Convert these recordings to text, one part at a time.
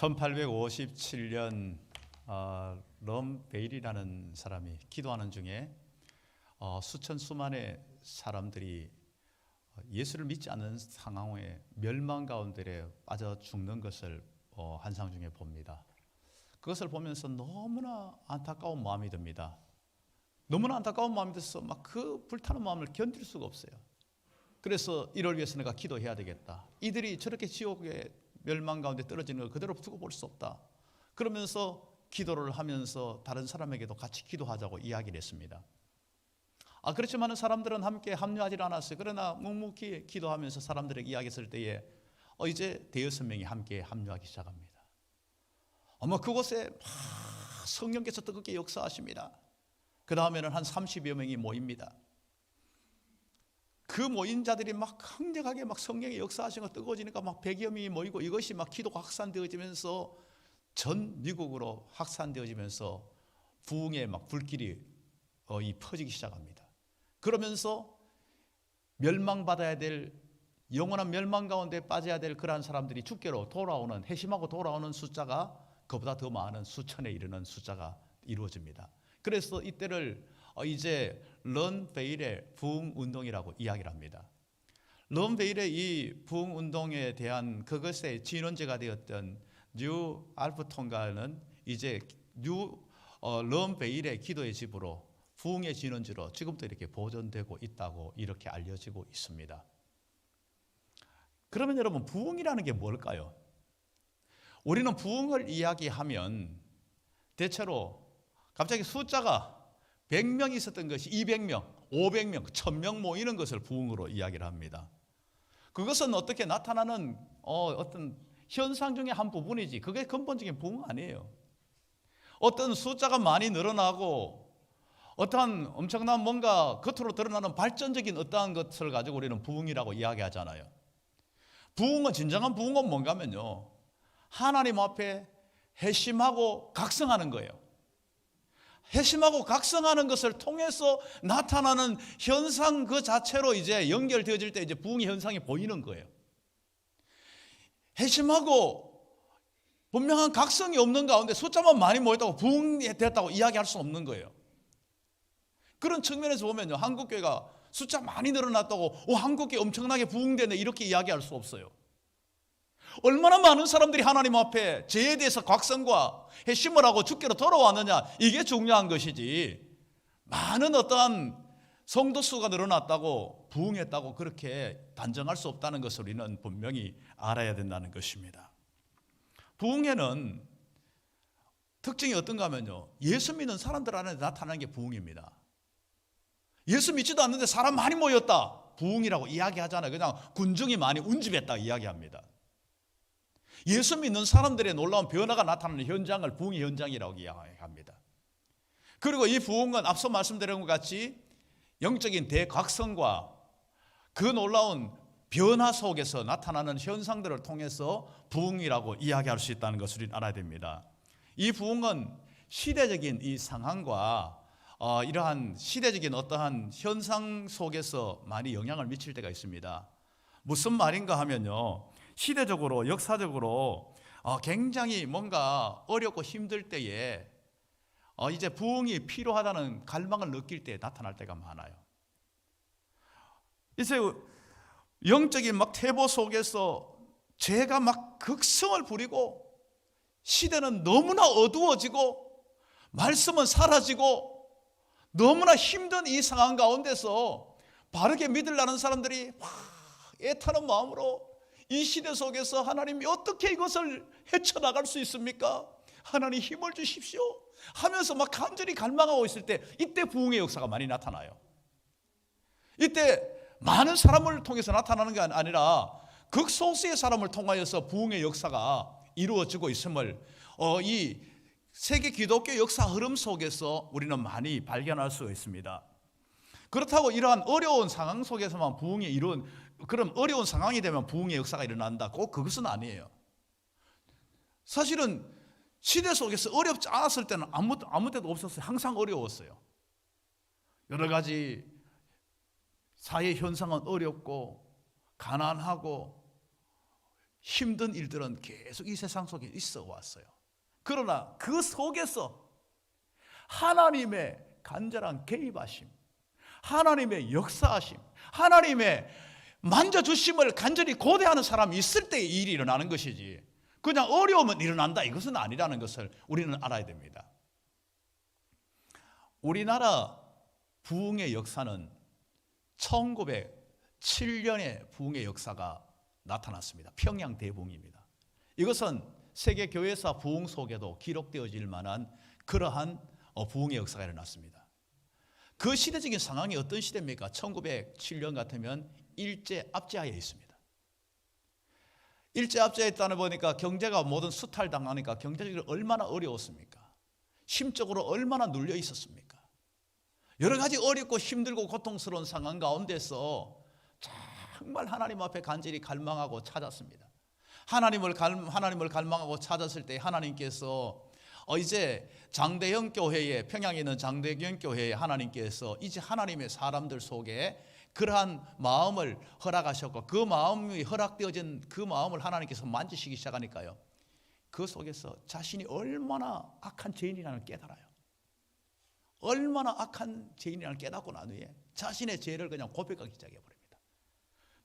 1857년 럼 베일이라는 사람이 기도하는 중에 수천 수만의 사람들이 예수를 믿지 않는 상황에 멸망 가운데 빠져 죽는 것을 환상 중에 봅니다. 그것을 보면서 너무나 안타까운 마음이 듭니다. 너무나 안타까운 마음이 들어서 막 그 불타는 마음을 견딜 수가 없어요. 그래서 이를 위해서 내가 기도해야 되겠다. 이들이 저렇게 지옥의 멸망 가운데 떨어지는 걸 그대로 두고 볼 수 없다. 그러면서 기도를 하면서 다른 사람에게도 같이 기도하자고 이야기를 했습니다. 그렇지만 사람들은 함께 합류하지 않았어요. 그러나 묵묵히 기도하면서 사람들에게 이야기했을 때에 이제 대여섯 명이 함께 합류하기 시작합니다. 그곳에 성령께서 뜨겁게 역사하십니다. 그 다음에는 한 30여 명이 모입니다. 그 모인 자들이 막 강력하게 막 성령의 역사하시는 거 뜨거워지니까 막 100여 명이 모이고 이것이 막 기도가 확산되어지면서 전 미국으로 확산되어지면서 부흥의 막 불길이 퍼지기 시작합니다. 그러면서 멸망받아야 될 영원한 멸망 가운데 빠져야 될 그러한 사람들이 주께로 돌아오는 회심하고 돌아오는 숫자가 그보다 더 많은 수천에 이르는 숫자가 이루어집니다. 그래서 이때를 이제 런 베일의 부흥 운동이라고 이야기를 합니다. 런 베일의 이 부흥 운동에 대한 그것의 진원지가 되었던 뉴 알프톤가는 이제 런 베일의 기도의 집으로 부흥의 진원지로 지금도 이렇게 보존되고 있다고 이렇게 알려지고 있습니다. 그러면 여러분, 부흥이라는 게 뭘까요? 우리는 부흥을 이야기하면 대체로 갑자기 숫자가 100명 있었던 것이 200명, 500명, 1000명 모이는 것을 부흥으로 이야기를 합니다. 그것은 어떻게 나타나는 어떤 현상 중에 한 부분이지 그게 근본적인 부흥 아니에요. 어떤 숫자가 많이 늘어나고 어떠한 엄청난 뭔가 겉으로 드러나는 발전적인 어떠한 것을 가지고 우리는 부흥이라고 이야기하잖아요. 부흥은, 진정한 부흥은 뭔가 하면요, 하나님 앞에 회심하고 각성하는 거예요. 회심하고 각성하는 것을 통해서 나타나는 현상 그 자체로 이제 연결되어질 때 이제 부흥의 현상이 보이는 거예요. 회심하고 분명한 각성이 없는 가운데 숫자만 많이 모였다고 부흥이 됐다고 이야기할 수 없는 거예요. 그런 측면에서 보면요, 한국교회가 숫자 많이 늘어났다고 한국교회 엄청나게 부흥되네 이렇게 이야기할 수 없어요. 얼마나 많은 사람들이 하나님 앞에 죄에 대해서 각성과 회심을 하고 주께로 돌아왔느냐, 이게 중요한 것이지 많은 어떠한 성도 수가 늘어났다고 부흥했다고 그렇게 단정할 수 없다는 것을 우리는 분명히 알아야 된다는 것입니다. 부흥에는 특징이 어떤가 하면요, 예수 믿는 사람들 안에 나타나는 게 부흥입니다. 예수 믿지도 않는데 사람 많이 모였다, 부흥이라고 이야기하잖아요. 그냥 군중이 많이 운집했다 이야기합니다. 예수 믿는 사람들의 놀라운 변화가 나타나는 현장을 부흥의 현장이라고 이야기합니다. 그리고 이 부흥은 앞서 말씀드린 것 같이 영적인 대각성과 그 놀라운 변화 속에서 나타나는 현상들을 통해서 부흥이라고 이야기할 수 있다는 것을 알아야 됩니다. 이 부흥은 시대적인 이 상황과 이러한 시대적인 어떠한 현상 속에서 많이 영향을 미칠 때가 있습니다. 무슨 말인가 하면요, 시대적으로 역사적으로 굉장히 뭔가 어렵고 힘들 때에 이제 부흥이 필요하다는 갈망을 느낄 때 나타날 때가 많아요. 이제 영적인 막 태보 속에서 죄가 막 극성을 부리고 시대는 너무나 어두워지고 말씀은 사라지고 너무나 힘든 이 상황 가운데서 바르게 믿으려는 사람들이 애타는 마음으로 이 시대 속에서 하나님이 어떻게 이것을 헤쳐나갈 수 있습니까? 하나님 힘을 주십시오 하면서 막 간절히 갈망하고 있을 때, 이때 부흥의 역사가 많이 나타나요. 이때 많은 사람을 통해서 나타나는 게 아니라 극소수의 사람을 통하여서 부흥의 역사가 이루어지고 있음을 이 세계 기독교 역사 흐름 속에서 우리는 많이 발견할 수 있습니다. 그렇다고 이러한 어려운 상황 속에서만 부흥이 그럼 어려운 상황이 되면 부흥의 역사가 일어난다, 꼭 그것은 아니에요. 사실은 시대 속에서 어렵지 않았을 때는 아무 때도 없었어요. 항상 어려웠어요. 여러 가지 사회 현상은 어렵고 가난하고 힘든 일들은 계속 이 세상 속에 있어 왔어요. 그러나 그 속에서 하나님의 간절한 개입하심, 하나님의 역사하심, 하나님의 만져주심을 간절히 고대하는 사람이 있을 때 이 일이 일어나는 것이지, 그냥 어려우면 일어난다 이것은 아니라는 것을 우리는 알아야 됩니다. 우리나라 부흥의 역사는 1907년에 부흥의 역사가 나타났습니다. 평양 대부흥입니다. 이것은 세계 교회사 부흥 속에도 기록되어질 만한 그러한 부흥의 역사가 일어났습니다. 그 시대적인 상황이 어떤 시대입니까? 1907년 같으면 일제 압제하에 있습니다. 일제 압제에 있다는 보니까 경제가 모든 수탈당하니까 경제적으로 얼마나 어려웠습니까? 심적으로 얼마나 눌려 있었습니까? 여러 가지 어렵고 힘들고 고통스러운 상황 가운데서 정말 하나님 앞에 간절히 갈망하고 찾았습니다. 하나님을 갈망하고 찾았을 때 하나님께서 이제 장대영 교회에, 평양에 있는 장대영 교회에 하나님께서 이제 하나님의 사람들 속에 그러한 마음을 허락하셨고, 그 마음이 허락되어진 그 마음을 하나님께서 만지시기 시작하니까요, 그 속에서 자신이 얼마나 악한 죄인이라는 걸 깨달아요. 얼마나 악한 죄인이라는 걸 깨닫고 난 후에 자신의 죄를 그냥 고백하기 시작해버립니다.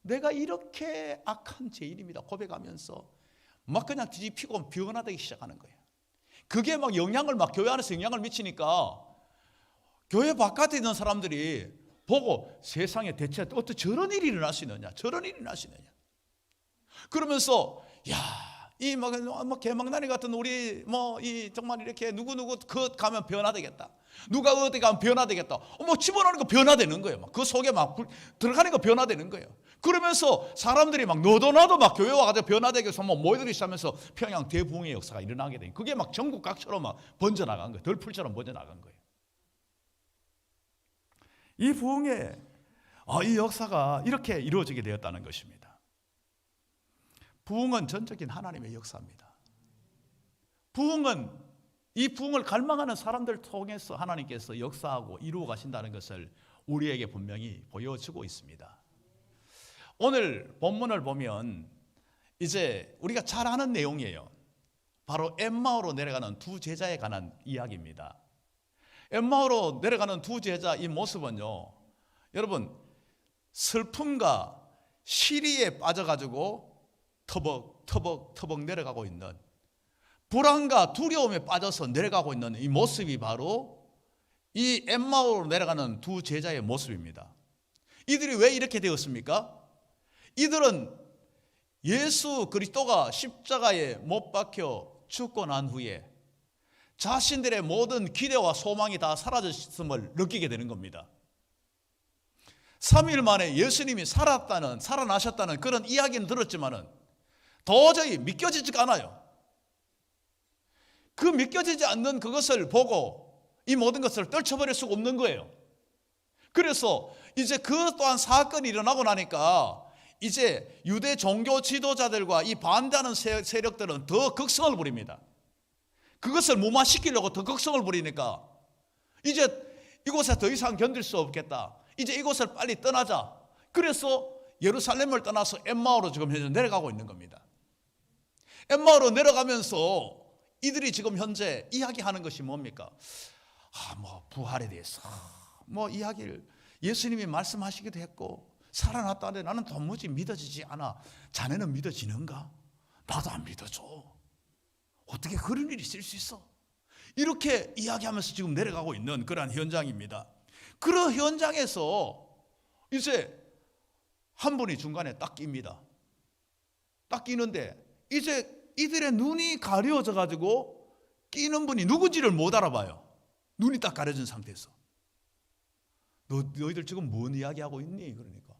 내가 이렇게 악한 죄인입니다 고백하면서 막 그냥 뒤집히고 변화되기 시작하는 거예요. 그게 막 교회 안에서 영향을 미치니까 교회 바깥에 있는 사람들이 보고, 세상에 대체 어떻게 저런 일이 일어날 수 있느냐, 저런 일이 일어날 수 있느냐. 그러면서 이 개망나니 같은 우리 정말 이렇게 누구 그 가면 변화되겠다, 누가 어디 가면 변화되겠다, 집어넣는 거 변화되는 거예요. 그 속에 막 들어가는 거 변화되는 거예요. 그러면서 사람들이 막 너도 나도 막 교회 와가지고 변화되게 해서 모이들이 시작하면서 평양 대부흥의 역사가 일어나게 된, 그게 막 전국 각처로 막 번져나간 거예요. 덜풀처럼 번져나간 거예요. 이 부흥의 이 역사가 이렇게 이루어지게 되었다는 것입니다. 부흥은 전적인 하나님의 역사입니다. 부흥은 이 부흥을 갈망하는 사람들 통해서 하나님께서 역사하고 이루어 가신다는 것을 우리에게 분명히 보여주고 있습니다. 오늘 본문을 보면 이제 우리가 잘 아는 내용이에요. 바로 엠마오로 내려가는 두 제자에 관한 이야기입니다. 엠마오로 내려가는 두 제자, 이 모습은요, 여러분, 슬픔과 시리에 빠져가지고 터벅터벅 내려가고 있는, 불안과 두려움에 빠져서 내려가고 있는 이 모습이 바로 이 엠마오로 내려가는 두 제자의 모습입니다. 이들이 왜 이렇게 되었습니까? 이들은 예수 그리스도가 십자가에 못 박혀 죽고 난 후에 자신들의 모든 기대와 소망이 다 사라졌음을 느끼게 되는 겁니다. 3일 만에 예수님이 살아나셨다는 그런 이야기는 들었지만은 도저히 믿겨지지가 않아요. 그 믿겨지지 않는 그것을 보고 이 모든 것을 떨쳐버릴 수가 없는 거예요. 그래서 이제 그 또한 사건이 일어나고 나니까 이제 유대 종교 지도자들과 이 반대하는 세력들은 더 극성을 부립니다. 그것을 무마시키려고 더 극성을 부리니까 이제 이곳에 더 이상 견딜 수 없겠다, 이제 이곳을 빨리 떠나자. 그래서 예루살렘을 떠나서 엠마오로 지금 현재 내려가고 있는 겁니다. 엠마오로 내려가면서 이들이 지금 현재 이야기하는 것이 뭡니까? 부활에 대해서 이야기를 예수님이 말씀하시기도 했고 살아났다는데 나는 도무지 믿어지지 않아. 자네는 믿어지는가? 나도 안 믿어져. 어떻게 그런 일이 있을 수 있어? 이렇게 이야기하면서 지금 내려가고 있는 그러한 현장입니다. 그런 현장에서 이제 한 분이 중간에 딱 낍니다. 딱 끼는데 이제 이들의 눈이 가려져 가지고 끼는 분이 누군지를 못 알아봐요. 눈이 딱 가려진 상태에서. 너희들 지금 뭔 이야기하고 있니? 그러니까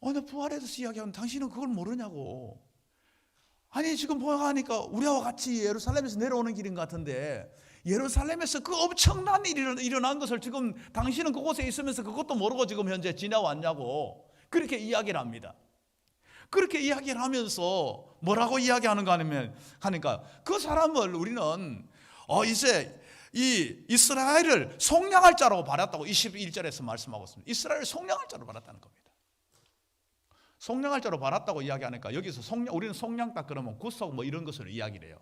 나 부활에 대해서 이야기하면 당신은 그걸 모르냐고. 아니 지금 보아하니까 우리와 같이 예루살렘에서 내려오는 길인 것 같은데 예루살렘에서 그 엄청난 일이 일어난 것을 지금 당신은 그곳에 있으면서 그것도 모르고 지금 현재 지나왔냐고 그렇게 이야기를 합니다. 그렇게 이야기를 하면서 뭐라고 이야기하는가 하니까 그 사람을 우리는 이제 이 이스라엘을 속량할 자라고 받았다고 21절에서 말씀하고 있습니다. 이스라엘을 속량할 자로 받았다는 겁니다. 속량할 자로 받았다고 이야기하니까 여기서 우리는 속량다 그러면 구속 뭐 이런 것을 이야기를 해요.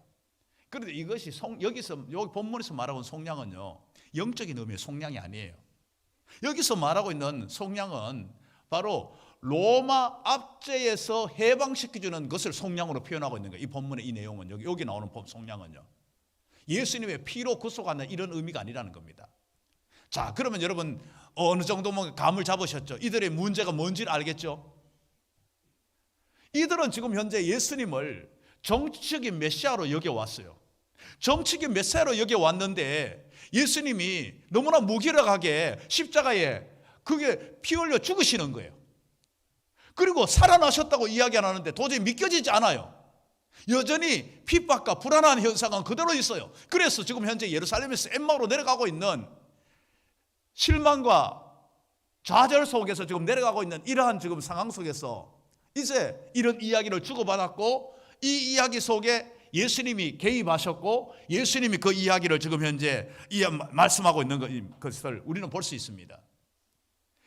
그런데 이것이 여기서 여기 본문에서 말하고 있는 속량은요, 영적인 의미의 속량이 아니에요. 여기서 말하고 있는 속량은 바로 로마 압제에서 해방시켜주는 것을 속량으로 표현하고 있는 거예요. 이 본문의 이 내용은 여기 나오는 속량은요, 예수님의 피로 구속하는 이런 의미가 아니라는 겁니다. 자, 그러면 여러분 어느 정도 감을 잡으셨죠? 이들의 문제가 뭔지를 알겠죠? 이들은 지금 현재 예수님을 정치적인 메시아로 여겨왔어요. 정치적인 메시아로 여겨왔는데 예수님이 너무나 무기력하게 십자가에 그게 피 흘려 죽으시는 거예요. 그리고 살아나셨다고 이야기 안 하는데 도저히 믿겨지지 않아요. 여전히 핍박과 불안한 현상은 그대로 있어요. 그래서 지금 현재 예루살렘에서 엠마오로 내려가고 있는 실망과 좌절 속에서 지금 내려가고 있는 이러한 지금 상황 속에서 이제 이런 이야기를 주고받았고, 이 이야기 속에 예수님이 개입하셨고 예수님이 그 이야기를 지금 현재 말씀하고 있는 것을 우리는 볼 수 있습니다.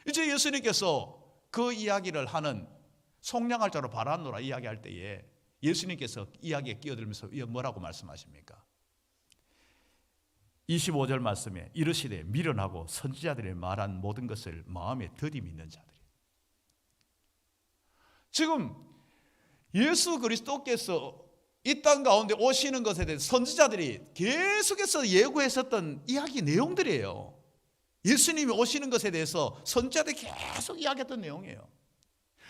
이제 예수님께서 그 이야기를 하는 속량할 자로 바라노라 이야기할 때에 예수님께서 이야기에 끼어들면서 뭐라고 말씀하십니까? 25절 말씀에 이르시되 미련하고 선지자들이 말한 모든 것을 마음에 더디 믿는 자들이. 지금 예수 그리스도께서 이 땅 가운데 오시는 것에 대해서 선지자들이 계속해서 예고했었던 이야기 내용들이에요. 예수님이 오시는 것에 대해서 선지자들이 계속 이야기했던 내용이에요.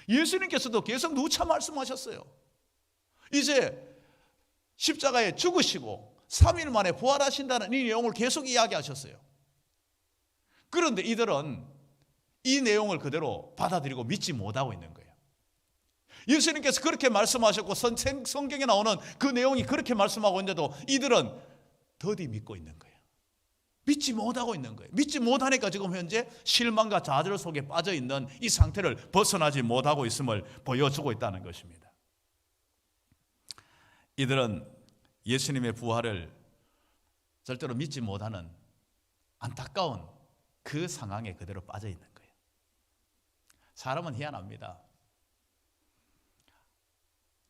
예수님께서도 계속 누차 말씀하셨어요. 이제 십자가에 죽으시고 3일 만에 부활하신다는 이 내용을 계속 이야기하셨어요. 그런데 이들은 이 내용을 그대로 받아들이고 믿지 못하고 있는 거예요. 예수님께서 그렇게 말씀하셨고 성경에 나오는 그 내용이 그렇게 말씀하고 있는데도 이들은 더디 믿고 있는 거예요. 믿지 못하고 있는 거예요. 믿지 못하니까 지금 현재 실망과 좌절 속에 빠져 있는 이 상태를 벗어나지 못하고 있음을 보여주고 있다는 것입니다. 이들은 예수님의 부활을 절대로 믿지 못하는 안타까운 그 상황에 그대로 빠져 있는 거예요. 사람은 희한합니다.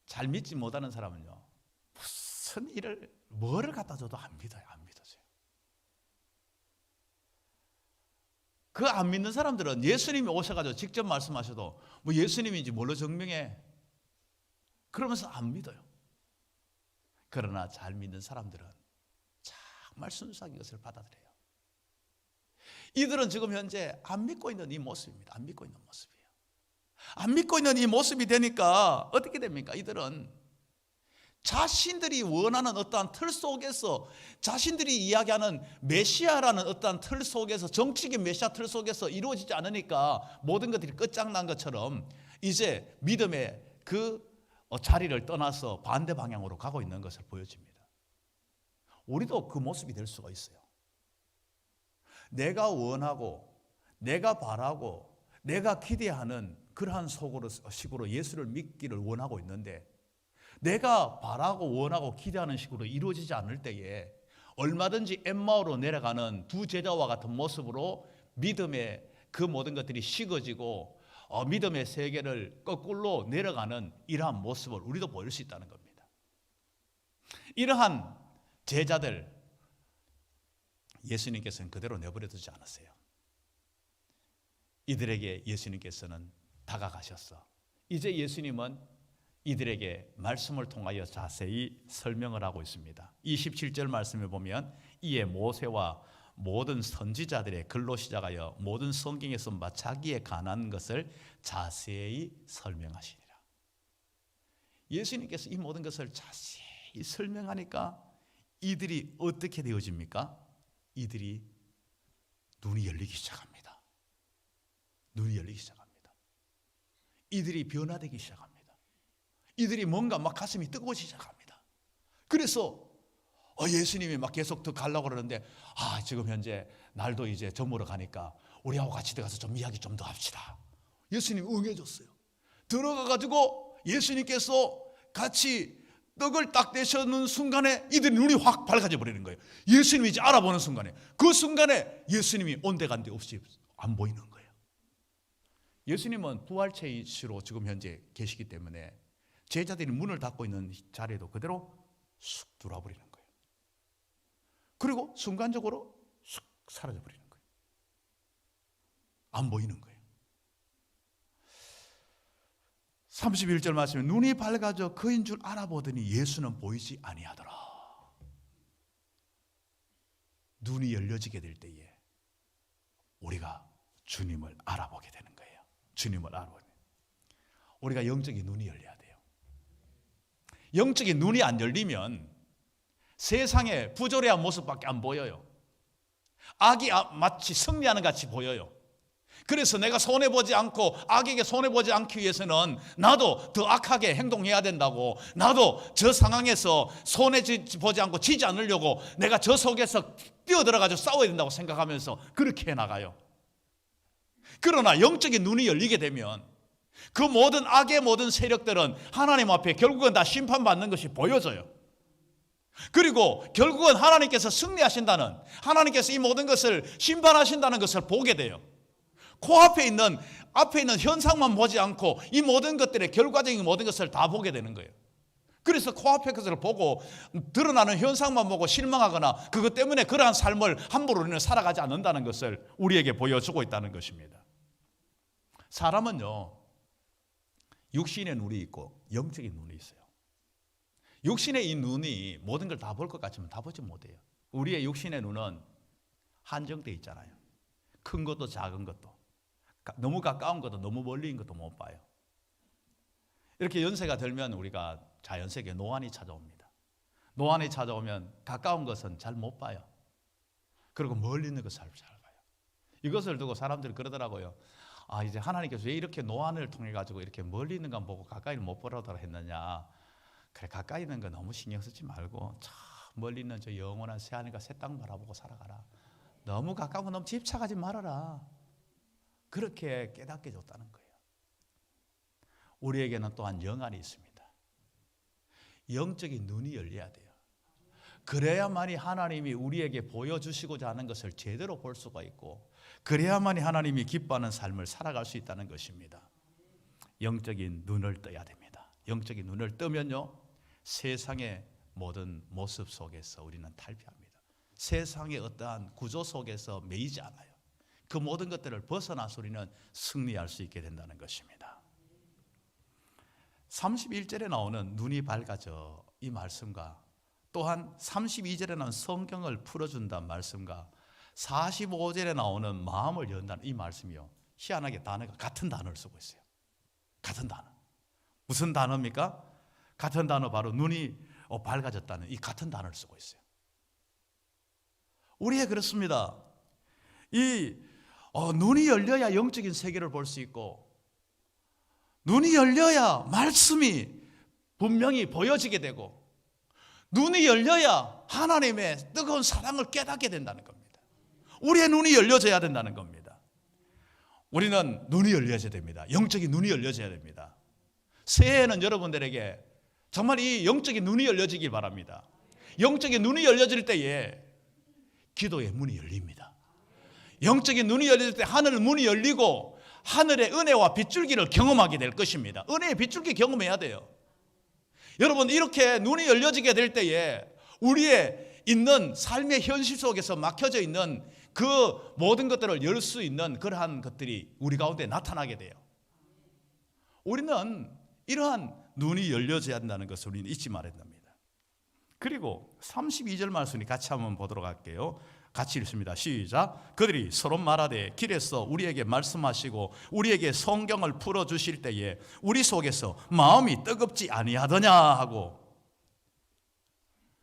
잘 믿지 못하는 사람은요, 무슨 일을 뭐를 갖다 줘도 안 믿어요. 안 믿어져요. 그 안 믿는 사람들은 예수님이 오셔가지고 직접 말씀하셔도 뭐 예수님인지 뭘로 증명해? 그러면서 안 믿어요. 그러나 잘 믿는 사람들은 정말 순수하게 이것을 받아들여요. 이들은 지금 현재 안 믿고 있는 이 모습입니다. 안 믿고 있는 모습이에요. 안 믿고 있는 이 모습이 되니까 어떻게 됩니까? 이들은 자신들이 원하는 어떠한 틀 속에서, 자신들이 이야기하는 메시아라는 어떠한 틀 속에서, 정치적인 메시아 틀 속에서 이루어지지 않으니까 모든 것들이 끝장난 것처럼 이제 믿음의 그 자리를 떠나서 반대 방향으로 가고 있는 것을 보여줍니다. 우리도 그 모습이 될 수가 있어요. 내가 원하고 내가 바라고 내가 기대하는 그러한 식으로 예수를 믿기를 원하고 있는데, 내가 바라고 원하고 기대하는 식으로 이루어지지 않을 때에 얼마든지 엠마오로 내려가는 두 제자와 같은 모습으로 믿음의 그 모든 것들이 식어지고 믿음의 세계를 거꾸로 내려가는 이러한 모습을 우리도 보일 수 있다는 겁니다. 이러한 제자들 예수님께서는 그대로 내버려 두지 않았어요. 이들에게 예수님께서는 다가가셨어. 이제 예수님은 이들에게 말씀을 통하여 자세히 설명을 하고 있습니다. 27절 말씀에 보면 이에 모세와 모든 선지자들의 글로 시작하여 모든 성경에서 자기에 관한 것을 자세히 설명하시니라. 예수님께서 이 모든 것을 자세히 설명하니까 이들이 어떻게 되어집니까? 이들이 눈이 열리기 시작합니다. 눈이 열리기 시작합니다. 이들이 변화되기 시작합니다. 이들이 뭔가 막 가슴이 뜨거워지기 시작합니다. 그래서 예수님이 막 계속 더 가려고 그러는데 지금 현재 날도 이제 저물어 가니까 우리하고 같이 들어가서 좀 이야기 좀 더 합시다. 예수님이 응해줬어요. 들어가가지고 예수님께서 같이 떡을 딱 떼시는 순간에 이들의 눈이 확 밝아져 버리는 거예요. 예수님이 이제 알아보는 순간에, 그 순간에 예수님이 온데간데 없이 안 보이는 거예요. 예수님은 부활체이시로 지금 현재 계시기 때문에 제자들이 문을 닫고 있는 자리에도 그대로 쑥 들어와 버리는 거예요. 그리고 순간적으로 쑥 사라져 버리는 거예요. 안 보이는 거예요. 31절 말씀에 눈이 밝아져 그인 줄 알아보더니 예수는 보이지 아니하더라. 눈이 열려지게 될 때에 우리가 주님을 알아보게 되는 거예요. 주님을 알아보게. 우리가 영적인 눈이 열려야 돼요. 영적인 눈이 안 열리면 세상의 부조리한 모습밖에 안 보여요. 악이 마치 승리하는 같이 보여요. 그래서 내가 손해보지 않고 악에게 손해보지 않기 위해서는 나도 더 악하게 행동해야 된다고, 나도 저 상황에서 손해보지 않고 지지 않으려고 내가 저 속에서 뛰어들어가지고 싸워야 된다고 생각하면서 그렇게 해나가요. 그러나 영적인 눈이 열리게 되면 그 모든 악의 모든 세력들은 하나님 앞에 결국은 다 심판받는 것이 보여져요. 그리고 결국은 하나님께서 승리하신다는, 하나님께서 이 모든 것을 심판하신다는 것을 보게 돼요. 코앞에 있는 현상만 보지 않고 이 모든 것들의 결과적인 모든 것을 다 보게 되는 거예요. 그래서 코앞의 것을 보고 드러나는 현상만 보고 실망하거나 그것 때문에 그러한 삶을 함부로 우리는 살아가지 않는다는 것을 우리에게 보여주고 있다는 것입니다. 사람은요, 육신의 눈이 있고 영적인 눈이 있어요. 육신의 이 눈이 모든 걸 다 볼 것 같지만 다 보지 못해요. 우리의 육신의 눈은 한정되어 있잖아요. 큰 것도 작은 것도, 너무 가까운 것도 너무 멀리 있는 것도 못 봐요. 이렇게 연세가 들면 우리가 자연스럽게 노안이 찾아옵니다. 노안이 찾아오면 가까운 것은 잘 못 봐요. 그리고 멀리 있는 것을 잘 봐요. 이것을 두고 사람들이 그러더라고요. 이제 하나님께서 왜 이렇게 노안을 통해 가지고 이렇게 멀리 있는 건 보고 가까이는 못 보라고 했느냐. 그래, 가까이 있는 거 너무 신경 쓰지 말고 저 멀리 있는 저 영원한 새하늘과 새 땅 바라보고 살아가라. 너무 가까운 거 너무 집착하지 말아라. 그렇게 깨닫게 줬다는 거예요. 우리에게는 또한 영안이 있습니다. 영적인 눈이 열려야 돼요. 그래야만이 하나님이 우리에게 보여주시고자 하는 것을 제대로 볼 수가 있고, 그래야만이 하나님이 기뻐하는 삶을 살아갈 수 있다는 것입니다. 영적인 눈을 떠야 됩니다. 영적인 눈을 뜨면요, 세상의 모든 모습 속에서 우리는 탈피합니다. 세상의 어떠한 구조 속에서 매이지 않아요. 그 모든 것들을 벗어나서 우리는 승리할 수 있게 된다는 것입니다. 31절에 나오는 눈이 밝아져 이 말씀과 또한 32절에 나오는 성경을 풀어준다는 말씀과 45절에 나오는 마음을 연다는 이 말씀이요, 희한하게 단어가 같은 단어를 쓰고 있어요. 같은 단어. 무슨 단어입니까? 같은 단어, 바로 눈이 밝아졌다는 이 같은 단어를 쓰고 있어요. 우리에 그렇습니다. 이 눈이 열려야 영적인 세계를 볼 수 있고, 눈이 열려야 말씀이 분명히 보여지게 되고, 눈이 열려야 하나님의 뜨거운 사랑을 깨닫게 된다는 겁니다. 우리의 눈이 열려져야 된다는 겁니다. 우리는 눈이 열려져야 됩니다. 영적인 눈이 열려져야 됩니다. 새해에는 여러분들에게 정말 이 영적인 눈이 열려지길 바랍니다. 영적인 눈이 열려질 때에 기도의 문이 열립니다. 영적인 눈이 열릴 때 하늘 문이 열리고 하늘의 은혜와 빗줄기를 경험하게 될 것입니다. 은혜의 빗줄기 경험해야 돼요. 여러분, 이렇게 눈이 열려지게 될 때에 우리의 있는 삶의 현실 속에서 막혀져 있는 그 모든 것들을 열 수 있는 그러한 것들이 우리 가운데 나타나게 돼요. 우리는 이러한 눈이 열려져야 한다는 것을 우리는 잊지 말아야 됩니다. 그리고 32절 말씀이 같이 한번 보도록 할게요. 같이 읽습니다. 시작. 그들이 서로 말하되 길에서 우리에게 말씀하시고 우리에게 성경을 풀어주실 때에 우리 속에서 마음이 뜨겁지 아니하더냐 하고,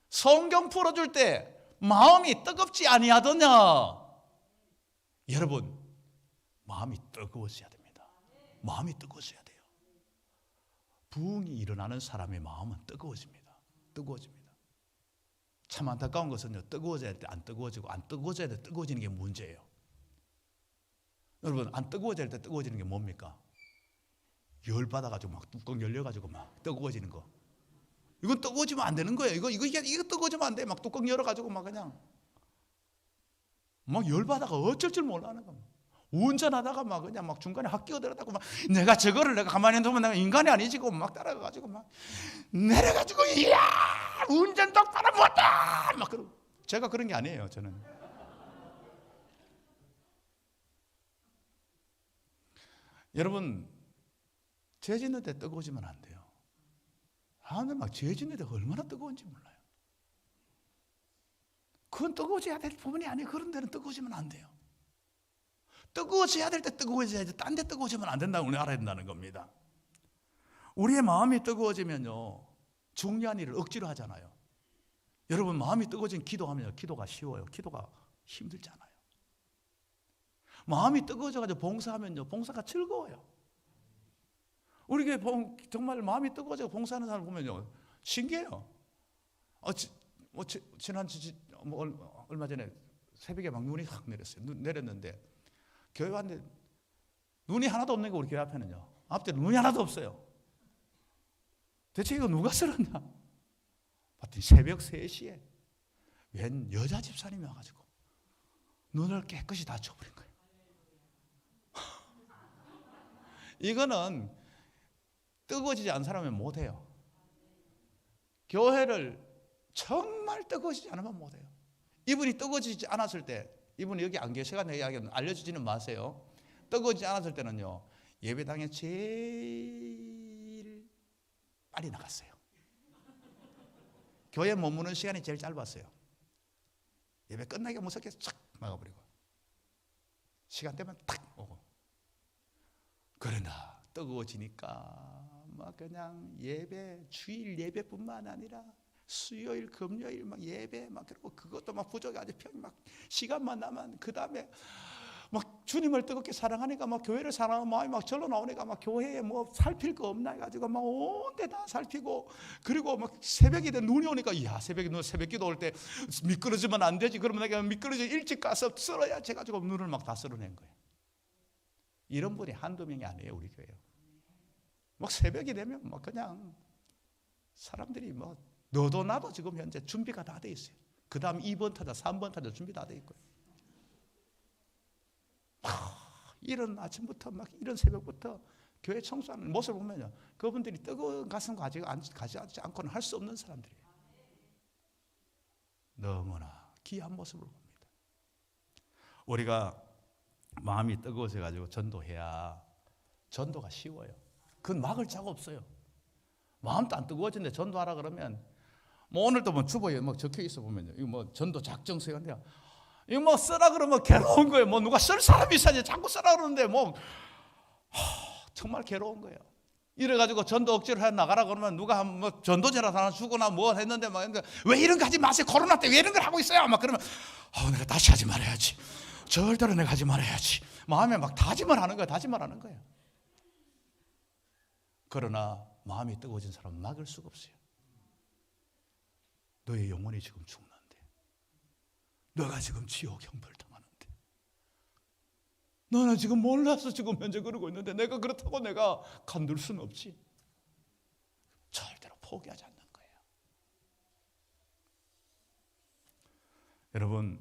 성경 풀어줄 때 마음이 뜨겁지 아니하더냐. 여러분, 마음이 뜨거워져야 됩니다. 마음이 뜨거워져야 돼요. 부흥이 일어나는 사람의 마음은 뜨거워집니다. 뜨거워집니다. 참 안타까운 것은요, 뜨거워져야 될 때 안 뜨거워지고 안 뜨거워져야 될 때 뜨거워지는 게 문제예요. 여러분, 안 뜨거워져야 될 때 뜨거워지는 게 뭡니까? 열 받아가지고 막 뚜껑 열려가지고 막 뜨거워지는 거. 이건 뜨거워지면 안 되는 거예요. 이거 뜨거워지면 안 돼. 막 뚜껑 열어가지고 막 그냥 막 열 받아가 어쩔 줄 몰라 하는 겁니다. 운전하다가 막 그냥 막 중간에 확 끼어들었다고 막 내가 저거를 내가 가만히 두면 내가 인간이 아니지고 막 따라가가지고 막 내려가지고 이야 운전 똑바로 못다 막 그러고. 제가 그런 게 아니에요. 저는 여러분 죄 짓는 데 뜨거워지면 안 돼요. 사람들 막 죄 짓는 데가 얼마나 뜨거운지 몰라요. 그건 뜨거워져야 될 부분이 아니에요. 그런 데는 뜨거워지면 안 돼요. 뜨거워져야 될 때 뜨거워져야지 딴 데 뜨거워지면 안 된다고 우리 알아야 된다는 겁니다. 우리의 마음이 뜨거워지면요 중요한 일을 억지로 하잖아요. 여러분 마음이 뜨거워지면 기도하면요 기도가 쉬워요. 기도가 힘들잖아요. 마음이 뜨거워져가지고 봉사하면요 봉사가 즐거워요. 우리 교회 정말 마음이 뜨거워져 봉사하는 사람 보면요 신기해요. 얼마 전에 새벽에 막 눈이 확 내렸어요. 내렸는데 교회 왔는데 눈이 하나도 없는 거 우리 교회 앞에는요. 앞뒤로 눈이 하나도 없어요. 대체 이거 누가 쓸었나? 봤더니 새벽 3시에 웬 여자 집사님이 와가지고 눈을 깨끗이 다 쳐버린 거예요. 이거는 뜨거워지지 않은 사람은 못해요. 교회를 정말 뜨거워지지 않으면 못해요. 이분이 뜨거워지지 않았을 때 이분이 여기 안 계셔가 내 이야기는 알려주지는 마세요. 뜨거워지지 않았을 때는요 예배당에 제일 빨리 나갔어요. 교회 머무는 시간이 제일 짧았어요. 예배 끝나기가 무섭게 착 나가버리고 시간 되면 탁 오고. 그러나 뜨거워지니까 막 그냥 예배 주일 예배뿐만 아니라 수요일 금요일 막 예배 막 그리고 그것도 막 부족하지 평 막 시간만 나면 그 다음에 막 주님을 뜨겁게 사랑하니까 막 교회를 사랑하는 마음이 막 절로 나오니까 막 교회에 뭐 살필 거 없나 해가지고 막 온 데 다 살피고 그리고 막 새벽이 돼 눈이 오니까 이야 새벽 기도 올 때 미끄러지면 안 되지. 그러면 내가 미끄러져 일찍 가서 쓸어야지 해가지고 눈을 막 다 쓸어낸 거예요. 이런 분이 한두 명이 아니에요 우리 교회요. 막 새벽이 되면 막 그냥 사람들이 뭐 너도 나도 지금 현재 준비가 다 돼 있어요. 그 다음 2번 타자 3번 타자 준비 다 돼 있고요. 이런 아침부터 막 이런 새벽부터 교회 청소하는 모습을 보면요 그분들이 뜨거운 가슴 가지지 않고는 할 수 없는 사람들이에요. 너무나 귀한 모습을 봅니다. 우리가 마음이 뜨거워져 가지고 전도해야 전도가 쉬워요. 그건 막을 자가 없어요. 마음도 안 뜨거워지는데 전도하라 그러면 뭐 오늘도 뭐 주보에 뭐 적혀 있어 보면요 이거 뭐 전도 작정 서한데요. 이거 뭐 쓰라 그러면 괴로운 거예요. 뭐 누가 쓸 사람이 있어야지 자꾸 쓰라 그러는데 뭐 정말 괴로운 거예요. 이래가지고 전도 억지로 해 나가라 그러면 누가 뭐 전도제라도 하나 주거나 뭐 했는데 막 왜 이런 거 하지 마세요. 코로나 때 왜 이런 걸 하고 있어요. 막 그러면 내가 다시 하지 말아야지. 절대로 내가 하지 말아야지. 마음에 막 다짐을 하는 거예요. 그러나 마음이 뜨거워진 사람은 막을 수가 없어요. 너의 영혼이 지금 죽는데 너가 지금 지옥 형벌 당하는데 너는 지금 몰라서 지금 현재 그러고 있는데 내가 그렇다고 내가 간둘 수는 없지. 절대로 포기하지 않는 거예요. 여러분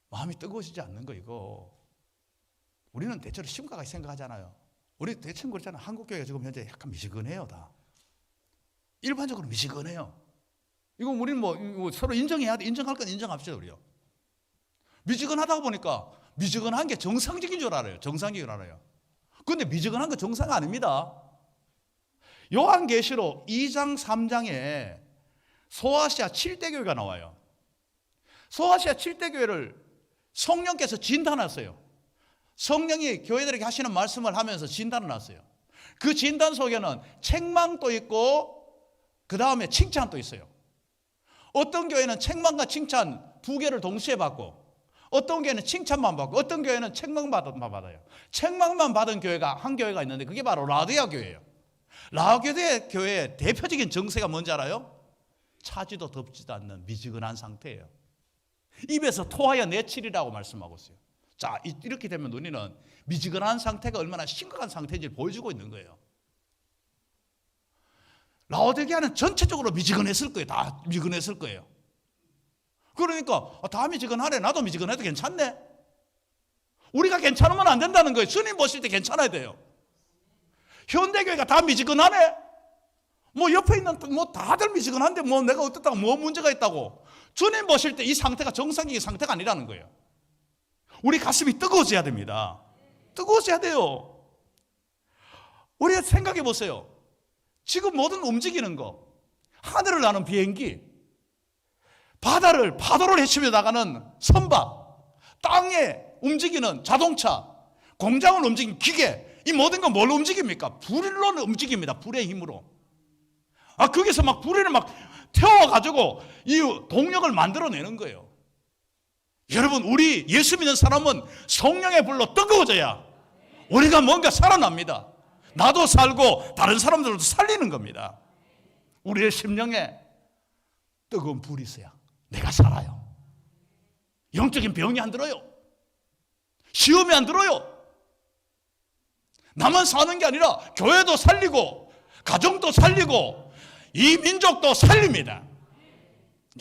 마음이 뜨거워지지 않는 거 이거 우리는 대체로 심각하게 생각하잖아요. 우리 대체로 그렇잖아요. 한국 교회가 지금 현재 약간 미지근해요. 다 일반적으로 미지근해요. 이거 우리는 뭐 서로 인정해야 돼. 인정할 건 인정합시다 우리요. 미지근하다 보니까 미지근한 게 정상적인 줄 알아요. 정상적인 줄 알아요. 그런데 미지근한 건 정상 아닙니다. 요한계시록 2장 3장에 소아시아 7대 교회가 나와요. 소아시아 7대 교회를 성령께서 진단하셨어요. 성령이 교회들에게 하시는 말씀을 하면서 진단을 했어요. 그 진단 속에는 책망도 있고 그 다음에 칭찬도 있어요. 어떤 교회는 책망과 칭찬 두 개를 동시에 받고 어떤 교회는 칭찬만 받고 어떤 교회는 책망만 받아요. 책망만 받은 교회가 한 교회가 있는데 그게 바로 라오디게아 교회예요. 라오디게아 교회의 대표적인 정세가 뭔지 알아요? 차지도 덥지도 않는 미지근한 상태예요. 입에서 토하여 내칠이라고 말씀하고 있어요. 자, 이렇게 되면 우리는 미지근한 상태가 얼마나 심각한 상태인지를 보여주고 있는 거예요. 라오디게아는 전체적으로 미지근했을 거예요. 다 미지근했을 거예요. 그러니까 다 미지근하네. 나도 미지근해도 괜찮네. 우리가 괜찮으면 안 된다는 거예요. 주님 보실 때 괜찮아야 돼요. 현대교회가 다 미지근하네? 뭐 옆에 있는 뭐 다들 미지근한데 뭐 내가 어떻다고 뭐 문제가 있다고. 주님 보실 때 이 상태가 정상적인 상태가 아니라는 거예요. 우리 가슴이 뜨거워져야 됩니다. 뜨거워져야 돼요. 우리가 생각해 보세요. 지금 모든 움직이는 거, 하늘을 나는 비행기, 바다를 파도를 헤치며 나가는 선박, 땅에 움직이는 자동차, 공장을 움직이는 기계, 이 모든 건 뭘로 움직입니까? 불로 움직입니다. 불의 힘으로. 거기서 막 불을 막 태워가지고 이 동력을 만들어내는 거예요. 여러분, 우리 예수 믿는 사람은 성령의 불로 뜨거워져야 우리가 뭔가 살아납니다. 나도 살고 다른 사람들도 살리는 겁니다. 우리의 심령에 뜨거운 불이 있어야 내가 살아요. 영적인 병이 안 들어요. 시험이 안 들어요. 나만 사는 게 아니라 교회도 살리고 가정도 살리고 이 민족도 살립니다.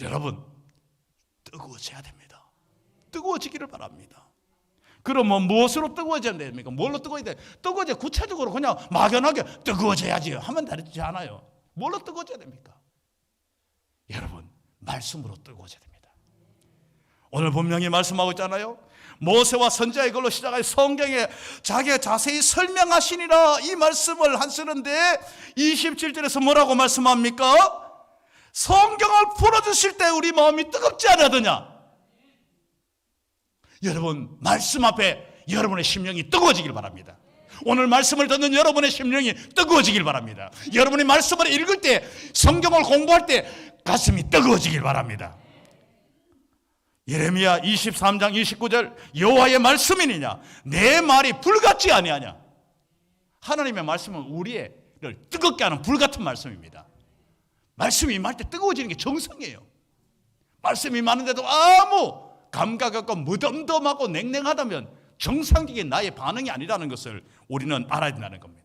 여러분, 뜨거워져야 됩니다. 뜨거워지기를 바랍니다. 그러면 무엇으로 뜨거워져야 됩니까? 뭘로 뜨거워져야 돼요? 뜨거워져 구체적으로 그냥 막연하게 뜨거워져야지 하면 되지 않아요. 뭘로 뜨거워져야 됩니까? 여러분, 말씀으로 뜨거워져야 됩니다. 오늘 분명히 말씀하고 있잖아요. 모세와 선지자 이걸로 시작해 성경에 자기가 자세히 설명하시니라 이 말씀을 하시는데 27절에서 뭐라고 말씀합니까? 성경을 풀어주실 때 우리 마음이 뜨겁지 않으느냐? 여러분, 말씀 앞에 여러분의 심령이 뜨거워지길 바랍니다. 오늘 말씀을 듣는 여러분의 심령이 뜨거워지길 바랍니다. 여러분이 말씀을 읽을 때, 성경을 공부할 때 가슴이 뜨거워지길 바랍니다. 예레미야 23장 29절 여호와의 말씀이니냐 내 말이 불같지 아니하냐. 하나님의 말씀은 우리를 뜨겁게 하는 불같은 말씀입니다. 말씀이 임할 때 뜨거워지는 게 정상이에요. 말씀이 많은데도 아무 감각 없고 무덤덤하고 냉랭하다면 정상적인 나의 반응이 아니라는 것을 우리는 알아야 된다는 겁니다.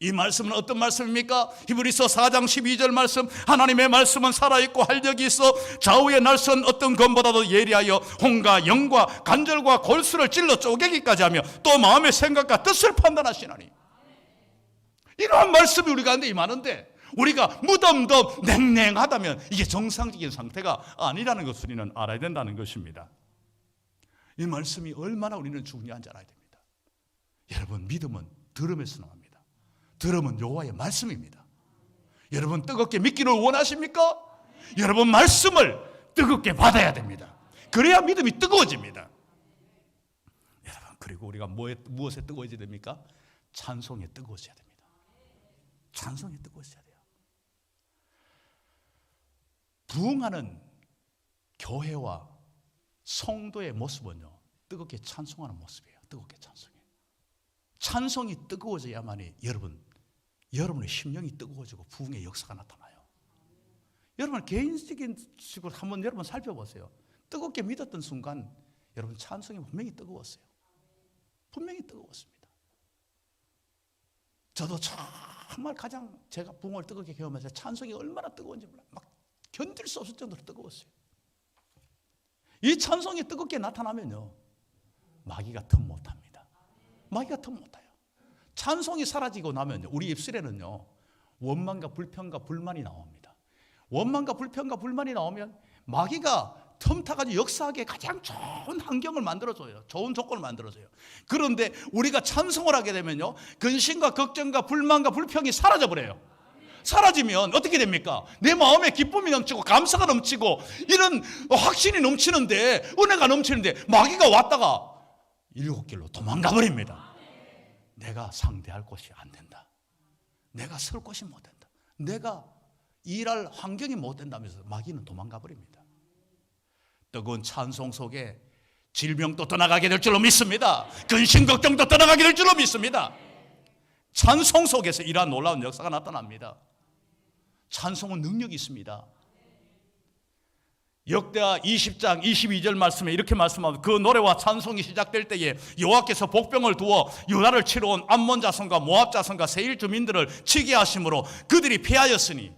이 말씀은 어떤 말씀입니까? 히브리서 4장 12절 말씀, 하나님의 말씀은 살아있고 활력이 있어 좌우의 날선 어떤 검보다도 예리하여 혼과 영과 관절과 골수를 찔러 쪼개기까지 하며 또 마음의 생각과 뜻을 판단하시나니. 이러한 말씀이 우리 가운데 임하는데 우리가 무덤덤 냉랭하다면 이게 정상적인 상태가 아니라는 것을 우리는 알아야 된다는 것입니다. 이 말씀이 얼마나 우리는 중요한지 알아야 됩니다. 여러분, 믿음은 들음에서 나옵니다. 들음은 여호와의 말씀입니다. 여러분, 뜨겁게 믿기를 원하십니까? 여러분, 말씀을 뜨겁게 받아야 됩니다. 그래야 믿음이 뜨거워집니다. 여러분, 그리고 우리가 무엇에 뜨거워져야 됩니까? 찬송에 뜨거워져야 됩니다. 찬송에 뜨거워져야 돼요. 부흥하는 교회와 성도의 모습은요, 뜨겁게 찬송하는 모습이에요. 뜨겁게 찬송해요. 찬송이 뜨거워져야만이 여러분의 심령이 뜨거워지고 부흥의 역사가 나타나요. 여러분, 개인적인 식으로 한번 여러분 살펴보세요. 뜨겁게 믿었던 순간 여러분 찬송이 분명히 뜨거웠어요. 분명히 뜨거웠습니다. 저도 정말 가장 제가 부흥을 뜨겁게 경험해서 찬송이 얼마나 뜨거운지 몰라요. 막 견딜 수 없을 정도로 뜨거웠어요. 이 찬송이 뜨겁게 나타나면요, 마귀가 틈 못합니다. 마귀가 틈 못해요. 찬송이 사라지고 나면 우리 입술에는요, 원망과 불평과 불만이 나옵니다. 원망과 불평과 불만이 나오면 마귀가 틈타가지고 역사하기에 가장 좋은 환경을 만들어줘요. 좋은 조건을 만들어줘요. 그런데 우리가 찬송을 하게 되면요, 근심과 걱정과 불만과 불평이 사라져버려요. 사라지면 어떻게 됩니까? 내 마음에 기쁨이 넘치고 감사가 넘치고 이런 확신이 넘치는데, 은혜가 넘치는데 마귀가 왔다가 7길로 도망가 버립니다. 내가 상대할 곳이 안 된다. 내가 설 곳이 못 된다. 내가 일할 환경이 못 된다면서 마귀는 도망가 버립니다. 뜨거운 찬송 속에 질병도 떠나가게 될 줄로 믿습니다. 근심 걱정도 떠나가게 될 줄로 믿습니다. 찬송 속에서 이러한 놀라운 역사가 나타납니다. 찬송은 능력이 있습니다. 역대하 20장 22절 말씀에 이렇게 말씀합니다. 그 노래와 찬송이 시작될 때에 여호와께서 복병을 두어 유다를 치러 온 암몬 자손과 모압 자손과 세일 주민들을 치게 하심으로 그들이 패하였으니.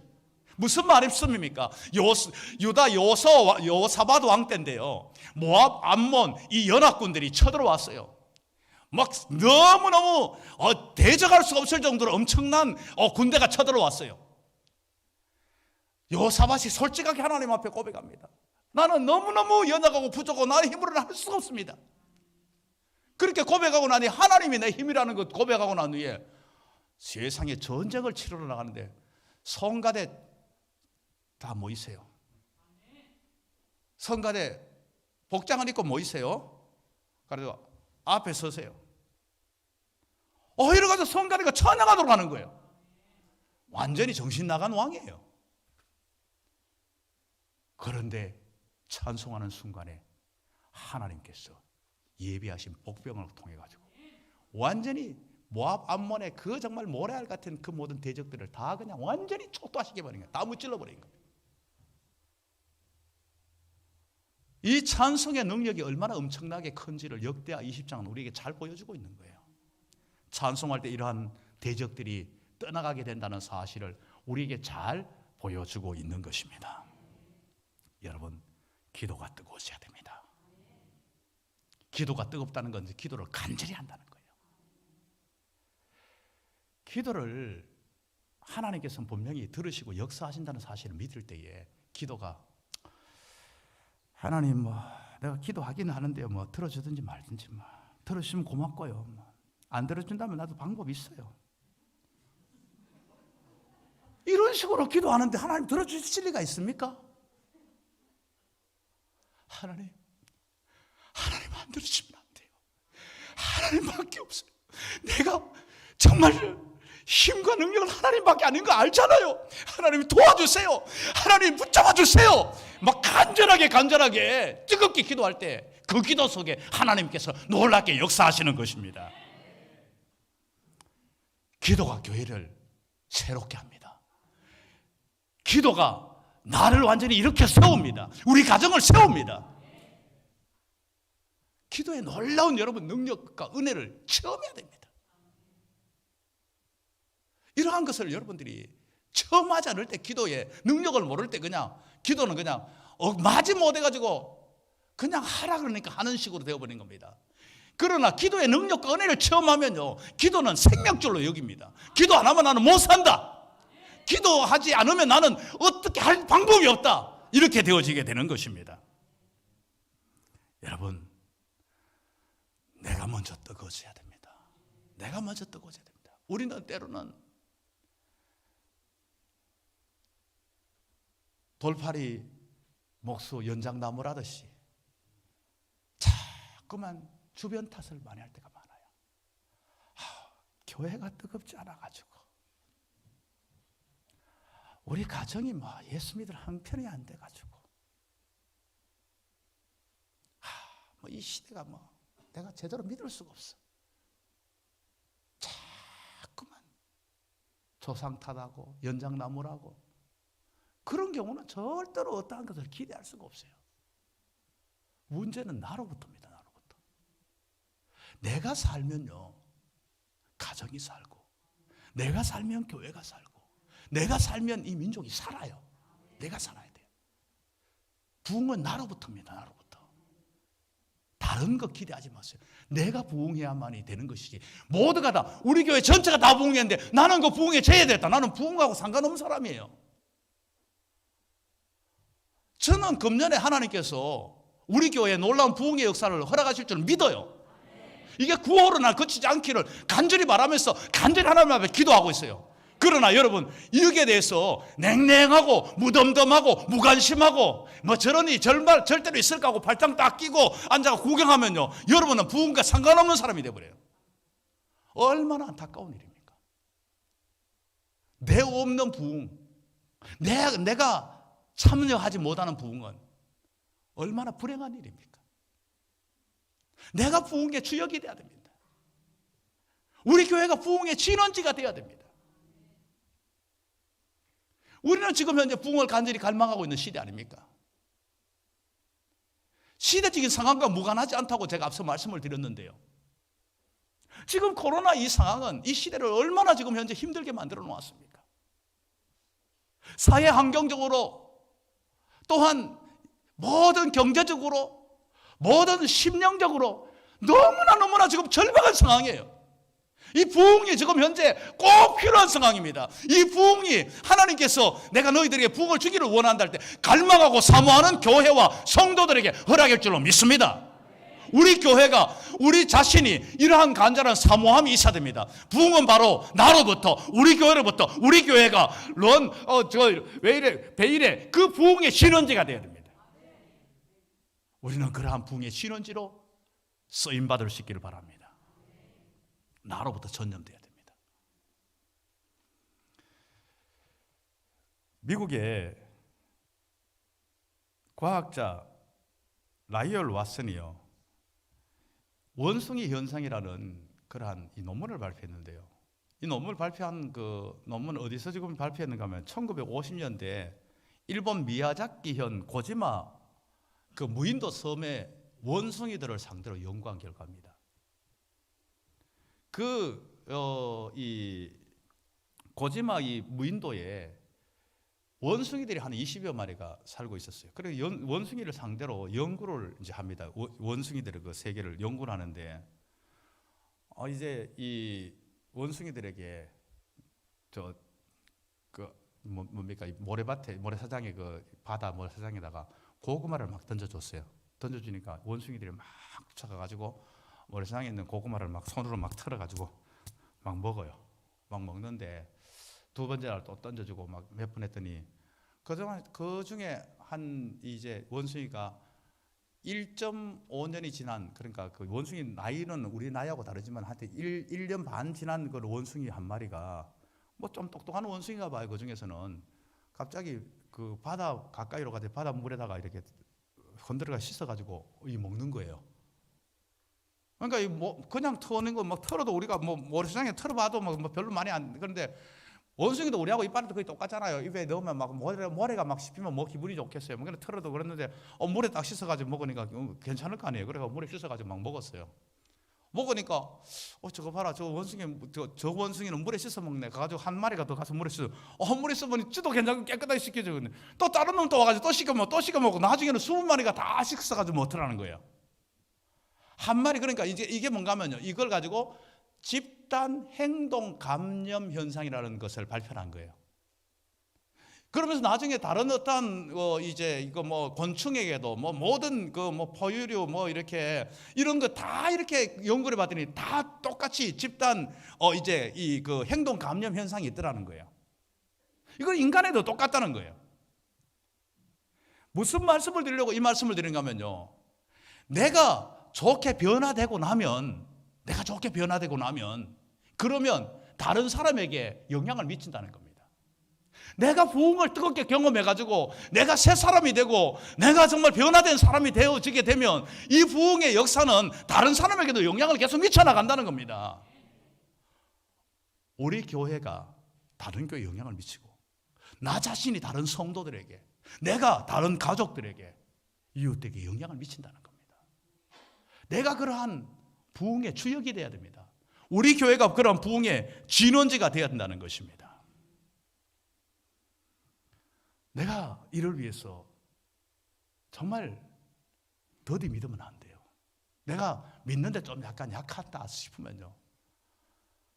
무슨 말씀입니까? 유다 여호사밧 왕 때인데요, 모압, 암몬 이 연합군들이 쳐들어왔어요. 막 너무너무 대적할 수 없을 정도로 엄청난 군대가 쳐들어왔어요. 여호사밧이 솔직하게 하나님 앞에 고백합니다. 나는 너무너무 연약하고 부족하고 나의 힘으로는 할 수가 없습니다. 그렇게 고백하고 나니 하나님이 내 힘이라는 것 고백하고 난 후에 세상에 전쟁을 치르러 나가는데 성가대 다 모이세요. 성가대 복장을 입고 모이세요. 그래서 앞에 서세요. 이러가지고 성가대가 찬양하도록 하는 거예요. 완전히 정신 나간 왕이에요. 그런데 찬송하는 순간에 하나님께서 예비하신 복병을 통해 가지고 완전히 모압 암몬의 그 정말 모래알 같은 그 모든 대적들을 다 그냥 완전히 초토화시켜 버린 거예요. 다 무찔러 버린 거예요. 이 찬송의 능력이 얼마나 엄청나게 큰지를 역대하 20장은 우리에게 잘 보여주고 있는 거예요. 찬송할 때 이러한 대적들이 떠나가게 된다는 사실을 우리에게 잘 보여주고 있는 것입니다. 여러분, 기도가 뜨거워져야 됩니다. 기도가 뜨겁다는 건 기도를 간절히 한다는 거예요. 기도를 하나님께서는 분명히 들으시고 역사하신다는 사실을 믿을 때에 기도가 하나님 내가 기도하기는 하는데요, 들어주든지 말든지 들어주시면 고맙고요, 안 들어준다면 나도 방법이 있어요. 이런 식으로 기도하는데 하나님 들어주실 리가 있습니까? 하나님 안 들으시면 안 돼요. 하나님밖에 없어요. 내가 정말 힘과 능력은 하나님밖에 아닌 거 알잖아요. 하나님 도와주세요. 하나님 붙잡아 주세요. 막 간절하게 뜨겁게 기도할 때 그 기도 속에 하나님께서 놀랍게 역사하시는 것입니다. 기도가 교회를 새롭게 합니다. 기도가 나를 완전히 이렇게 세웁니다. 우리 가정을 세웁니다. 기도의 놀라운 여러분 능력과 은혜를 체험해야 됩니다. 이러한 것을 여러분들이 처음 하지 않을 때 기도의 능력을 모를 때 기도는 그냥 마지 못해가지고 그냥 하라 그러니까 하는 식으로 되어버린 겁니다. 그러나 기도의 능력과 은혜를 체험하면요, 기도는 생명줄로 여깁니다. 기도 안 하면 나는 못 산다. 기도하지 않으면 나는 어떻게 할 방법이 없다. 이렇게 되어지게 되는 것입니다. 여러분, 내가 먼저 뜨거워져야 됩니다. 내가 먼저 뜨거워져야 됩니다. 우리는 때로는 돌팔이 목수 연장나무라듯이 자꾸만 주변 탓을 많이 할 때가 많아요. 교회가 뜨겁지 않아가지고 우리 가정이 예수 믿을 형편이 안 돼가지고 이 시대가 내가 제대로 믿을 수가 없어. 자꾸만 조상 탓하고 연장나무라고 그런 경우는 절대로 어떠한 것을 기대할 수가 없어요. 문제는 나로부터입니다. 나로부터. 내가 살면요, 가정이 살고, 내가 살면 교회가 살고, 내가 살면 이 민족이 살아요. 내가 살아야 돼요. 부흥은 나로부터입니다. 나로부터. 다른 거 기대하지 마세요. 내가 부흥해야만이 되는 것이지. 모두가 다, 우리 교회 전체가 다 부흥했는데 나는 그 부흥에 제외됐다. 나는 부흥하고 상관없는 사람이에요. 저는 금년에 하나님께서 우리 교회에 놀라운 부흥의 역사를 허락하실 줄 믿어요. 이게 구호로 날 거치지 않기를 간절히 바라면서 간절히 하나님 앞에 기도하고 있어요. 그러나 여러분, 여기에 대해서 냉랭하고 무덤덤하고 무관심하고 저러니 절대로 있을까 하고 발장 딱 끼고 앉아서 구경하면요, 여러분은 부흥과 상관없는 사람이 되어버려요. 얼마나 안타까운 일입니까? 내 없는 부흥, 내가 참여하지 못하는 부흥은 얼마나 불행한 일입니까? 내가 부흥의 주역이 되어야 됩니다. 우리 교회가 부흥의 진원지가 되어야 됩니다. 우리는 지금 현재 부흥을 간절히 갈망하고 있는 시대 아닙니까? 시대적인 상황과 무관하지 않다고 제가 앞서 말씀을 드렸는데요. 지금 코로나 이 상황은 이 시대를 얼마나 지금 현재 힘들게 만들어 놓았습니까? 사회 환경적으로 또한 모든 경제적으로 모든 심령적으로 너무나 지금 절박한 상황이에요. 이 부흥이 지금 현재 꼭 필요한 상황입니다. 이 부흥이 하나님께서 내가 너희들에게 부흥을 주기를 원한다 할 때 갈망하고 사모하는 교회와 성도들에게 허락할 줄로 믿습니다. 우리 교회가 우리 자신이 이러한 간절한 사모함이 있어야 됩니다. 부흥은 바로 나로부터 우리 교회로부터 우리 교회가 왜 이래 베일에 그 부흥의 신원지가 되어야 됩니다. 우리는 그러한 부흥의 신원지로 쓰임 받을 수 있기를 바랍니다. 나로부터 전념돼야 됩니다. 미국의 과학자 라이얼 왓슨이요, 원숭이 현상이라는 그러한 이 논문을 발표했는데요. 이 논문을 발표한 그 논문을 어디서 지금 발표했는가 하면 1950년대 일본 미야자키현 고지마 그 무인도 섬의 원숭이들을 상대로 연구한 결과입니다. 이 고지마 이 무인도에 원숭이들이 한 20여 마리가 살고 있었어요. 그리고 원숭이를 상대로 연구를 이제 합니다. 원숭이들의 그 세계를 연구를 하는데, 이제 이 원숭이들에게 뭡니까 이 모래사장에 그 바다 모래사장에다가 고구마를 막 던져줬어요. 던져주니까 원숭이들이 막 쫓아가가지고 모래사장에 있는 고구마를 막 손으로 막 털어가지고 막 먹어요. 막 먹는데 두 번째 날 또 던져주고 막 몇 번 했더니 그 중에 한 이제 원숭이가 1.5년이 지난, 그러니까 그 원숭이 나이는 우리 나이하고 다르지만 한테 1년 반 지난 그 원숭이 한 마리가 뭐 좀 똑똑한 원숭이가 봐요. 그 중에서는 갑자기 그 바다 가까이로 가서 바다 물에다가 이렇게 건드려가 씻어가지고 이 먹는 거예요. 그러니까 이 뭐 그냥 터는 거 막 털어도 우리가 뭐 모래사장에 털어봐도 뭐 별로 많이 안, 그런데 원숭이도 우리하고 이빨도 거의 똑같잖아요. 입에 넣으면 막 모래가 막 씹히면 뭐 기분이 좋겠어요. 뭐 그냥 털어도 그랬는데 물에 딱 씻어가지고 먹으니까 괜찮을 거 아니에요. 그래서 물에 씻어가지고 막 먹었어요. 먹으니까 저거 봐라, 저 원숭이는 물에 씻어 먹네. 가가지고 한 마리가 더 가서 물에 씻어. 물에 씻어보니 찌도 괜찮고 깨끗하게 씻겨져. 또 다른 놈 또 와가지고 또 씻겨 먹고 나중에는 20마리가 다 씻어가지고 뭐 어떡하는 거예요. 한 마리. 그러니까 이게 뭔가 하면요, 이걸 가지고 집단 행동 감염 현상이라는 것을 발표한 거예요. 그러면서 나중에 다른 어떤 이제 이거 뭐 곤충에게도 뭐 모든 그 뭐 포유류 뭐 이렇게 이런 거 다 이렇게 연구를 봤더니 다 똑같이 집단 이제 이 그 행동 감염 현상이 있더라는 거예요. 이거 인간에도 똑같다는 거예요. 무슨 말씀을 드리려고 이 말씀을 드리는가 하면요, 내가 좋게 변화되고 나면 그러면 다른 사람에게 영향을 미친다는 겁니다. 내가 부흥을 뜨겁게 경험해가지고 내가 새 사람이 되고 내가 정말 변화된 사람이 되어지게 되면 이 부흥의 역사는 다른 사람에게도 영향을 계속 미쳐나간다는 겁니다. 우리 교회가 다른 교회에 영향을 미치고 나 자신이 다른 성도들에게, 내가 다른 가족들에게, 이웃에게 영향을 미친다는 겁니다. 내가 그러한 부흥의 주역이 되어야 됩니다. 우리 교회가 그러한 부흥의 진원지가 되어야 된다는 것입니다. 내가 이를 위해서 정말 더디 믿으면 안 돼요. 내가 믿는데 좀 약간 약하다 싶으면요,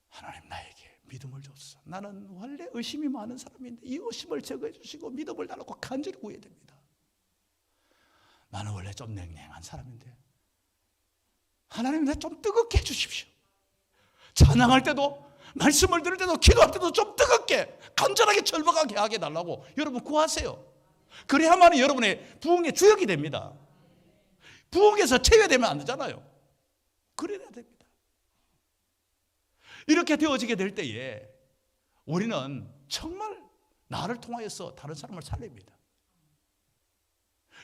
하나님 나에게 믿음을 줬어. 나는 원래 의심이 많은 사람인데 이 의심을 제거해 주시고 믿음을 달라고 간절히 구해야 됩니다. 나는 원래 좀 냉랭한 사람인데 하나님 나 좀 뜨겁게 해주십시오. 찬양할 때도, 말씀을 들을 때도, 기도할 때도 좀 뜨겁게 간절하게 절박하게 하게 해달라고 여러분 구하세요. 그래야만 여러분의 부흥의 주역이 됩니다. 부흥에서 제외되면 안 되잖아요. 그래야 됩니다. 이렇게 되어지게 될 때에 우리는 정말 나를 통하여서 다른 사람을 살립니다.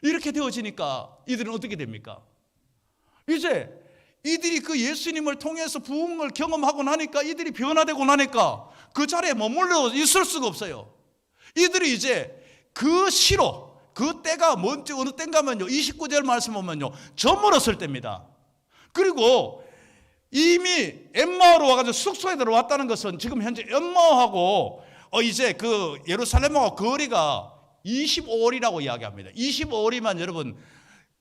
이렇게 되어지니까 이들은 어떻게 됩니까? 이제 이들이 그 예수님을 통해서 부흥을 경험하고 나니까, 이들이 변화되고 나니까 그 자리에 머물러 있을 수가 없어요. 이들이 이제 그 시로, 그 때가 뭔지 어느 때인가 하면요, 29절 말씀 보면요, 저물었을 때입니다. 그리고 이미 엠마오로 와가지고 숙소에 들어왔다는 것은 지금 현재 엠마오하고 이제 그 예루살렘하고 거리가 25올이라고 이야기합니다. 25올이면 여러분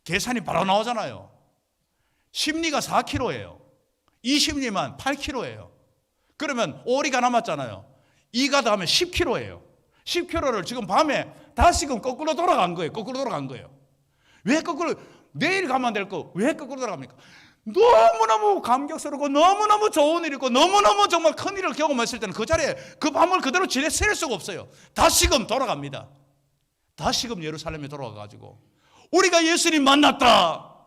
계산이 바로 나오잖아요. 심리가 4kg예요. 이 심리만 8kg예요. 그러면 오리가 남았잖아요. 이가 더하면 10kg예요. 10kg를 지금 밤에 다시금 거꾸로 돌아간 거예요. 거꾸로 돌아간 거예요. 왜 거꾸로, 내일 가면 될 거 왜 거꾸로 돌아갑니까? 너무너무 감격스럽고 너무너무 좋은 일이고 너무너무 정말 큰 일을 경험했을 때는 그 자리에 그 밤을 그대로 지낼 수가 없어요. 다시금 돌아갑니다. 다시금 예루살렘에 돌아가가지고 우리가 예수님 만났다.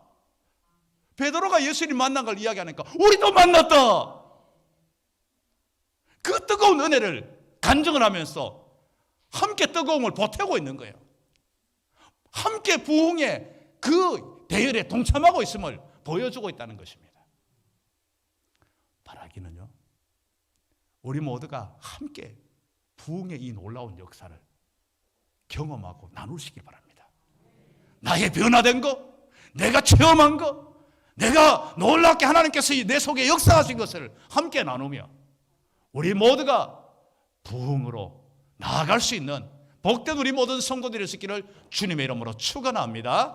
베드로가 예수님 만난 걸 이야기하니까 우리도 만났다. 그 뜨거운 은혜를 간증을 하면서 함께 뜨거움을 보태고 있는 거예요. 함께 부흥의 그 대열에 동참하고 있음을 보여주고 있다는 것입니다. 바라기는요, 우리 모두가 함께 부흥의 이 놀라운 역사를 경험하고 나누시길 바랍니다. 나의 변화된 거, 내가 체험한 거, 내가 놀랍게 하나님께서 내 속에 역사하신 것을 함께 나누며 우리 모두가 부흥으로 나아갈 수 있는 복된 우리 모든 성도들이 있기를 주님의 이름으로 축원합니다.